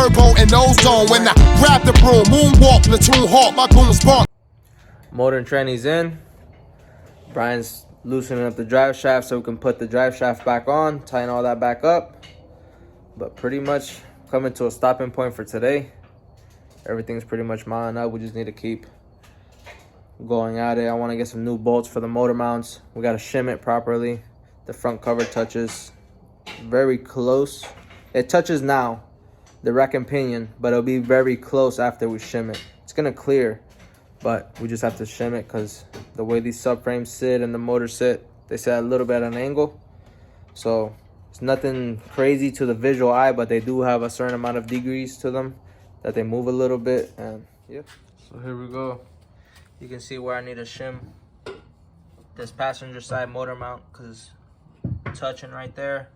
turbo and ozone. When I grab the broom, moonwalk, platoon hawk, my goons bark. Motor and tranny's in. Brian's loosening up the drive shaft so we can put the drive shaft back on, tighten all that back up. But pretty much coming to a stopping point for today. Everything's pretty much mounting up. We just need to keep going at it. I want to get some new bolts for the motor mounts. We got to shim it properly. The front cover touches very close. It touches now, the rack and pinion, but it'll be very close after we shim it. It's going to clear, but we just have to shim it because the way these subframes sit and the motors sit, they sit a little bit at an angle. So it's nothing crazy to the visual eye, but they do have a certain amount of degrees to them that they move a little bit. And yeah, so here we go. You can see where I need to shim this passenger side motor mount because touching right there.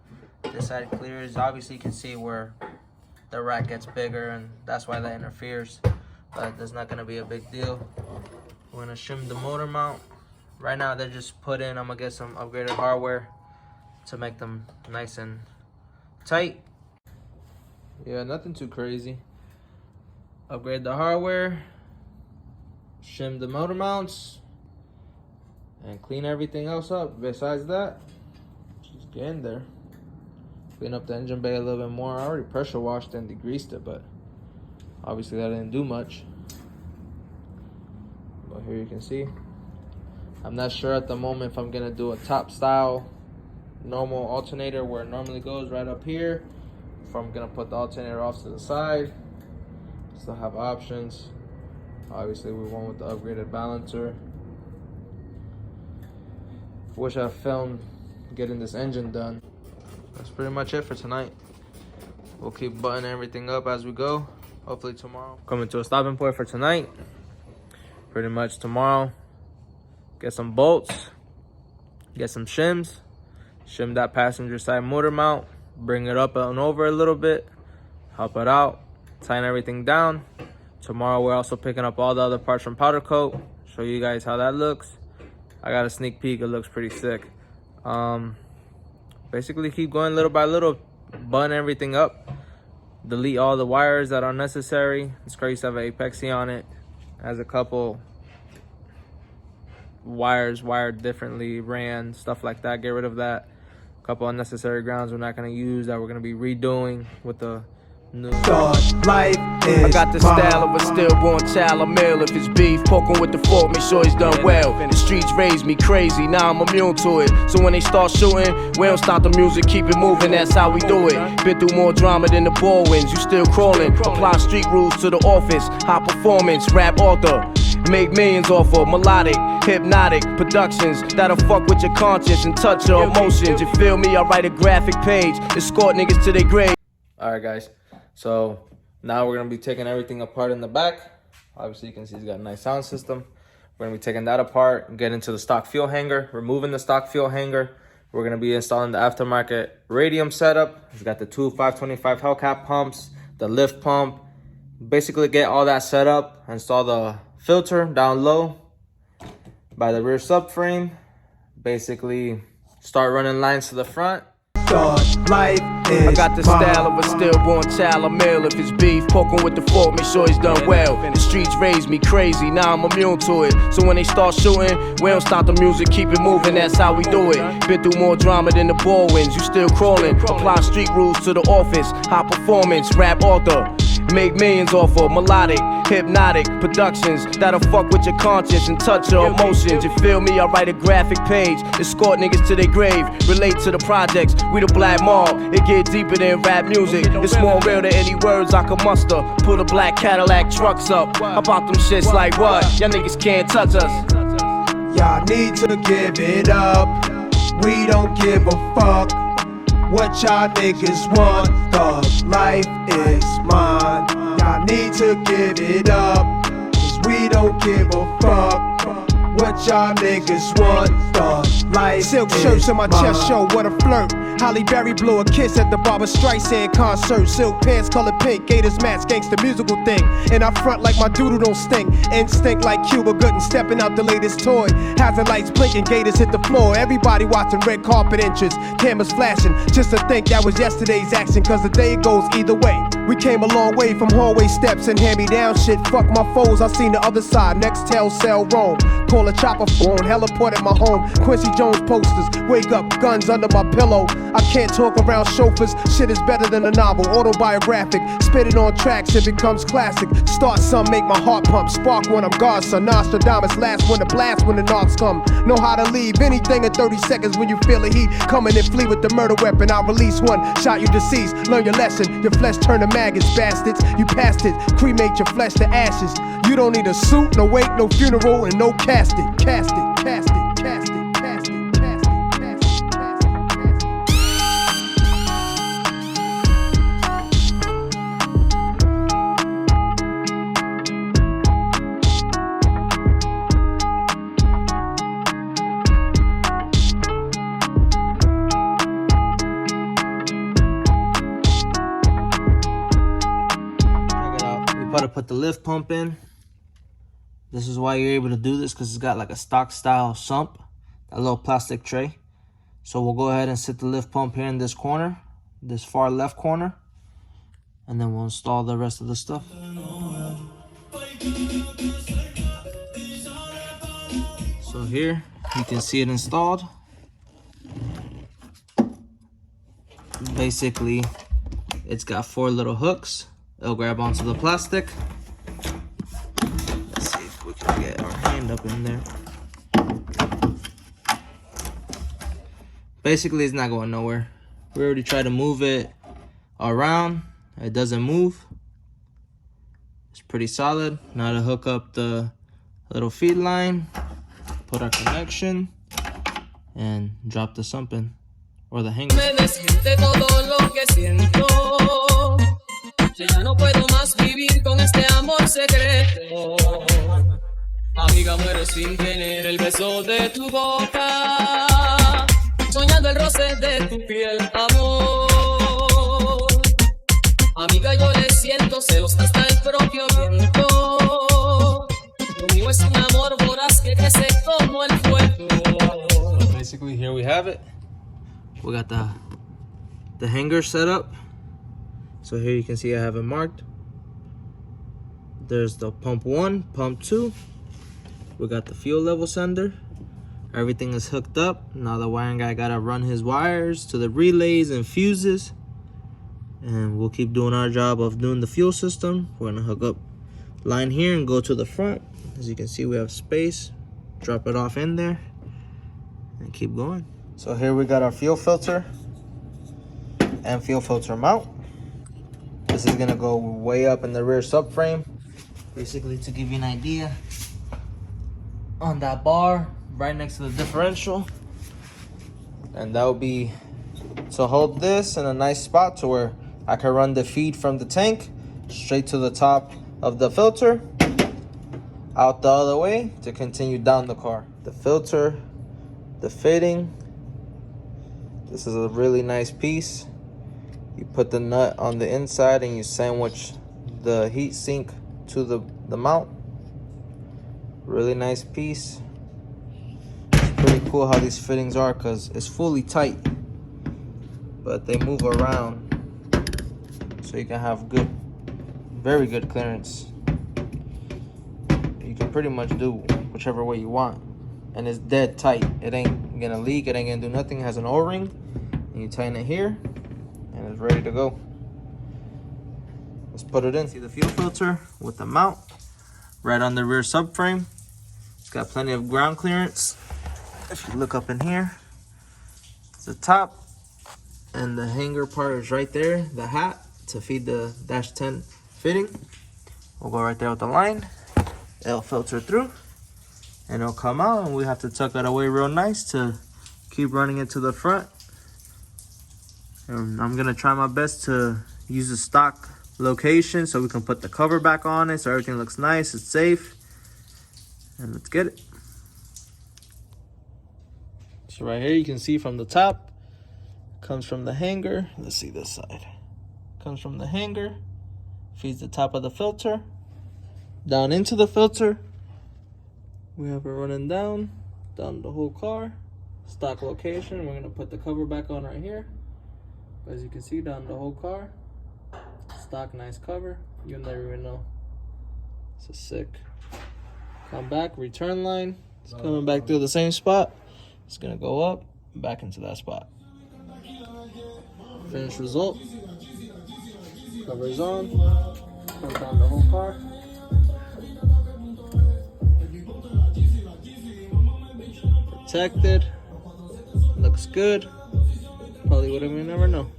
This side clears. Obviously you can see where the rack gets bigger and that's why that interferes, but that's not going to be a big deal. We're going to shim the motor mount. Right now they're just put in. I'm going to get some upgraded hardware to make them nice and tight. Yeah, nothing too crazy. Upgrade the hardware, shim the motor mounts, and clean everything else up. Besides that, just get in there. Clean up the engine bay a little bit more. I already pressure washed and degreased it, but obviously that didn't do much. But here you can see. I'm not sure at the moment if I'm gonna do a top style normal alternator where it normally goes right up here, if I'm gonna put the alternator off to the side. Still have options. Obviously we went with the upgraded balancer. Wish I filmed getting this engine done. That's pretty much it for tonight. We'll keep buttoning everything up as we go. Hopefully tomorrow. Coming to a stopping point for tonight. Pretty much tomorrow, get some bolts, get some shims, shim that passenger side motor mount, bring it up and over a little bit, help it out, tighten everything down. Tomorrow we're also picking up all the other parts from powder coat, show you guys how that looks. I got a sneak peek, it looks pretty sick. Basically keep going little by little, button everything up, delete all the wires that are necessary. It's crazy to have an Apexi on it. Has a couple wires wired differently, ran, stuff like that. Get rid of that. A couple unnecessary grounds we're not going to use that we're going to be redoing with the new. Life is I got the style of a stillborn child. I'm ill if it's beef, poking with the fork, make sure he's done well. The streets raised me crazy, now I'm immune to it. So when they start shooting, we don't stop the music, keep it moving, that's how we do it. Been through more drama than the ball wins, you still crawling. Apply street rules to the office, high performance, rap author. Make millions off of melodic, hypnotic productions that'll fuck with your conscience and touch your emotions. You feel me? I write a graphic page, escort niggas to their grave. Alright guys, so now we're going to be taking everything apart in the back. Obviously you can see it's got a nice sound system. We're going to be taking that apart and get into the stock fuel hanger, removing the stock fuel hanger. We're going to be installing the aftermarket radium setup. It's got the two 525 Hellcat pumps, the lift pump. Basically get all that set up, install the filter down low by the rear subframe. Basically start running lines to the front. Life is I got the style of a stillborn child. I'm ill if it's beef, poking with the fork, make sure he's done well. The streets raised me crazy, now I'm immune to it. So when they start shooting, we don't stop the music, keep it moving, that's how we do it. Been through more drama than the ball wins, you still crawling. Apply street rules to the office, high performance, rap author. Make millions off of melodic, hypnotic productions that'll fuck with your conscience and touch your emotions. You feel me? I write a graphic page, escort niggas to their grave, relate to the projects. We the black mob, it get deeper than rap music. It's more real than any words I can muster. Pull the black Cadillac trucks up, about them shits like what? Y'all niggas can't touch us. Y'all need to give it up. We don't give a fuck what y'all niggas want. The life is mine. Y'all need to give it up, 'cause we don't give a fuck what y'all niggas want. The life Silk is shirts on my mine. chest show, what a flirt. Holly Berry blew a kiss at the Barbra Streisand concert. Silk pants colored pink, Gators match, gangsta musical thing. And I front like my doodle don't stink. Instinct like Cuba Gooding, stepping out the latest toy. Hazard lights blinking, Gators hit the floor. Everybody watching, red carpet entrance, cameras flashing. Just to think that was yesterday's action, 'cause the day goes either way. We came a long way from hallway steps and hand-me-down shit. Fuck my foes, I seen the other side. Next tell sell Rome. Call a chopper phone, heliport at my home. Quincy Jones posters, wake up, guns under my pillow. I can't talk around chauffeurs, shit is better than a novel. Autobiographic, spit it on tracks, it becomes classic. Start some, make my heart pump. Spark when I'm Godson, Nostradamus, last one to blast when the knocks come. Know how to leave anything in 30 seconds when you feel the heat. Coming and flee with the murder weapon, I'll release one. Shot you deceased, learn your lesson. Your flesh turn to maggots, bastards. You passed it, cremate your flesh to ashes. You don't need a suit, no wake, no funeral, and no casket. Casket, casket, casket, casket, casket, casket, casket. Check it out. We gotta put the lift pump in. This is why you're able to do this, because it's got like a stock style sump, a little plastic tray. So we'll go ahead and sit the lift pump here in this corner, this far left corner, and then we'll install the rest of the stuff. So here you can see it installed. Basically, it's got 4 little hooks. It'll grab onto the plastic. Get our hand up in there. Basically, it's not going nowhere. We already tried to move it around. It doesn't move. It's pretty solid. Now to hook up the little feed line, put our connection, and drop the sump in, or the hanger. Amiga, muero sin tener el beso de tu boca, soñando el roce de tu piel, amor. Amiga, yo le siento celos hasta el propio viento. Conmigo es un amor voraz que crece como el fuego. Basically, here we have it. We got the hanger set up. So here you can see I have it marked. There's the pump 1, pump 2. We got the fuel level sender. Everything is hooked up. Now the wiring guy gotta run his wires to the relays and fuses. And we'll keep doing our job of doing the fuel system. We're gonna hook up line here and go to the front. As you can see, we have space. Drop it off in there and keep going. So here we got our fuel filter and fuel filter mount. This is gonna go way up in the rear subframe. Basically, to give you an idea, on that bar right next to the differential, and that will be to hold this in a nice spot to where I can run the feed from the tank straight to the top of the filter, out the other way to continue down the car. The filter, the fitting, this is a really nice piece. You put the nut on the inside and you sandwich the heat sink to the mount. Really nice piece. It's pretty cool how these fittings are, because it's fully tight, but they move around so you can have good, very good clearance. You can pretty much do whichever way you want, and it's dead tight. It ain't gonna leak, it ain't gonna do nothing. It has an O-ring, and you tighten it here and it's ready to go. Let's put it in. See the fuel filter with the mount right on the rear subframe. It's got plenty of ground clearance. If you look up in here, it's the top, and the hanger part is right there, the hat to feed the dash 10 fitting. We'll go right there with the line. It'll filter through and it'll come out, and we have to tuck it away real nice to keep running it to the front. And I'm gonna try my best to use a stock location so we can put the cover back on it so everything looks nice, it's safe, and let's get it. So right here you can see from the top, comes from the hanger. Let's see this side. Comes from the hanger, feeds the top of the filter, down into the filter. We have it running down the whole car. Stock location. We're gonna put the cover back on right here. As you can see, down the whole car. stock nice cover. You'll never even know. It's a sick. Come back, return line. It's coming back through the same spot. It's gonna go up, back into that spot. Finished result. Covers on. Comes down the whole car. Protected. Looks good. Probably would have never know.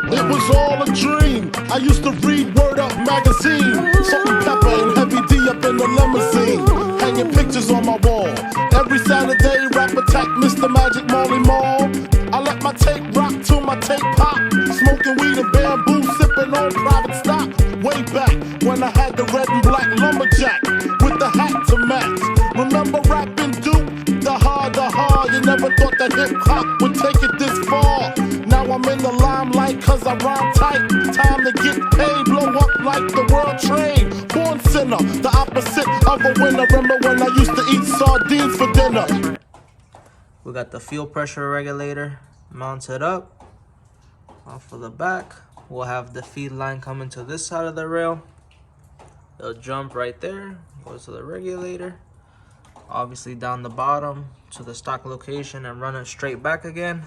It was all a dream. I used to read Word Up magazine. Salt and pepper and heavy D up in the limousine. Hanging pictures on my wall. Every Saturday, rap attack Mr. Magic Molly Mall. I let my tape rock till my tape pop. Smoking weed and bamboo, sipping on private stock. Way back when I had the red and black lumberjack with the hat to match. Remember rapping Duke? The hard. You never thought that hip hop would take it this far. Now I'm in the limelight cause I rhyme tight. Time to get paid, blow up like the world trade. Born sinner, the opposite of a winner. Remember when I used to eat sardines for dinner? We got the fuel pressure regulator mounted up off of the back. We'll have the feed line coming to this side of the rail. It'll jump right there, goes to the regulator. Obviously down the bottom to the stock location and run it straight back again.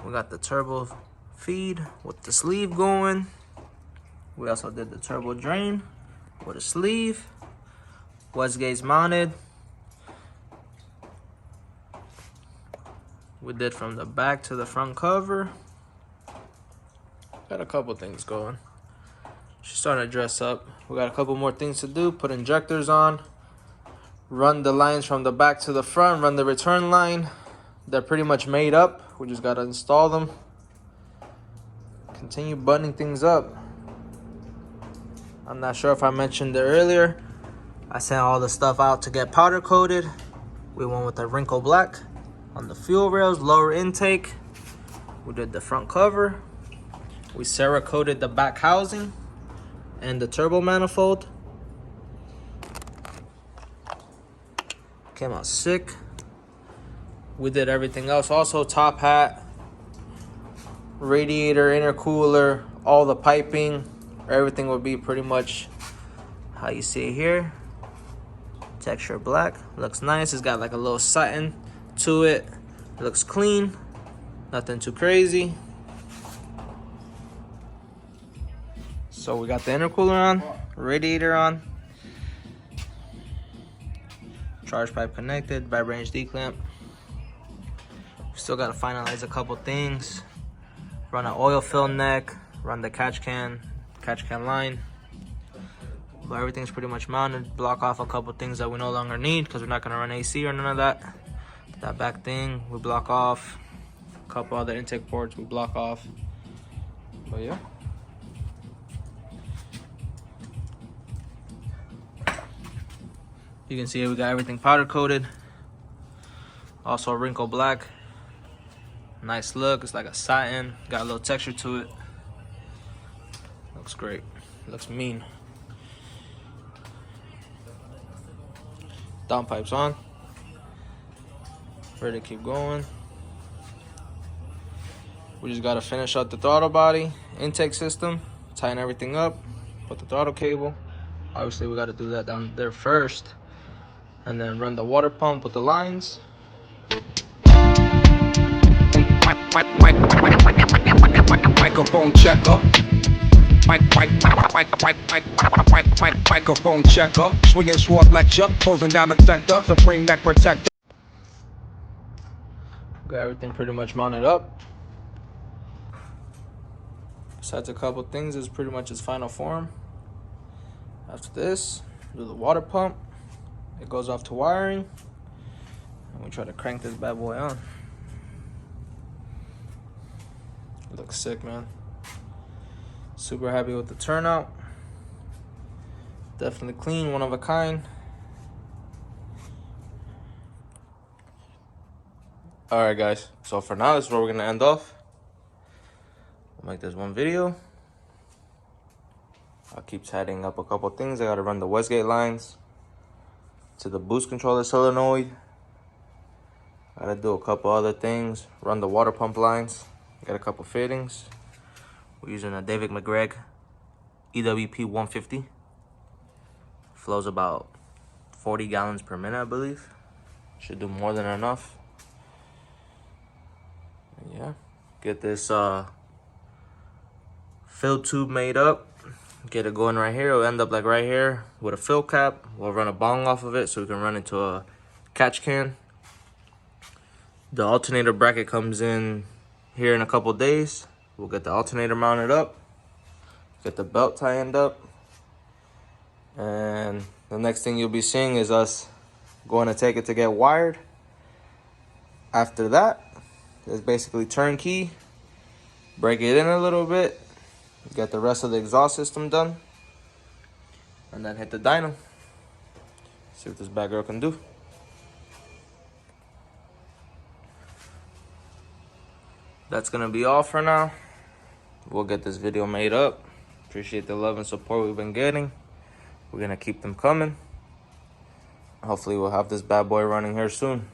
We got the turbo feed with the sleeve going. We also did the turbo drain with a sleeve. Was gates mounted. We did from the back to the front cover. Got a couple things going. She's starting to dress up. We got a couple more things to do. Put injectors on. Run the lines from the back to the front. Run the return line. They're pretty much made up. We just got to install them. Continue buttoning things up. I'm not sure if I mentioned it earlier. I sent all the stuff out to get powder coated. We went with the wrinkle black on the fuel rails, lower intake. We did the front cover. We Cerakoted the back housing and the turbo manifold. Came out sick. We did everything else. Also top hat, radiator, intercooler, all the piping. Everything will be pretty much how you see it here. Texture black. Looks nice. It's got like a little satin to it. It looks clean. Nothing too crazy. So we got the intercooler on, radiator on, charge pipe connected, vibrate D-clamp. Still got to finalize a couple things. Run an oil fill neck, run the catch can line. But everything's pretty much mounted. Block off a couple things that we no longer need because we're not going to run AC or none of that. That back thing we block off. A couple other intake ports we block off. But yeah. You can see we got everything powder coated. Also wrinkle black. Nice look. It's like a satin. Got a little texture to it. Looks great. Looks mean. Downpipes on. Ready to keep going. We just got to finish up the throttle body, intake system, tighten everything up, put the throttle cable. Obviously we got to do that down there first, and then run the water pump with the lines. Microphone checker. Microphone checker. Swinging sword lecture. Closing down the center. Supreme neck protector. Got everything pretty much mounted up. Besides a couple things, is pretty much its final form. After this, do the water pump. It goes off to wiring, and we try to crank this bad boy on. It looks sick, man. Super happy with the turnout. Definitely clean, one of a kind. Alright guys, so for now this is where we're gonna end off. We'll make this one video. I'll keep tidying up a couple things. I gotta run the Westgate lines to the boost controller solenoid, Gotta do a couple other things. Run the water pump lines. Got a couple fittings. We're using a David McGregor EWP 150. Flows about 40 gallons per minute, I believe. Should do more than enough. And yeah, get this fill tube made up. Get it going right here. It'll end up like right here with a fill cap. We'll run a bong off of it so we can run into a catch can. The alternator bracket comes in here in a couple days. We'll get the alternator mounted up, get the belt tightened up, and the next thing you'll be seeing is us going to take it to get wired. After that, it's basically turnkey. Break it in a little bit, get the rest of the exhaust system done, and then hit the dyno. See what this bad girl can do. That's gonna be all for now. We'll get this video made up. Appreciate the love and support we've been getting. We're gonna keep them coming. Hopefully we'll have this bad boy running here soon.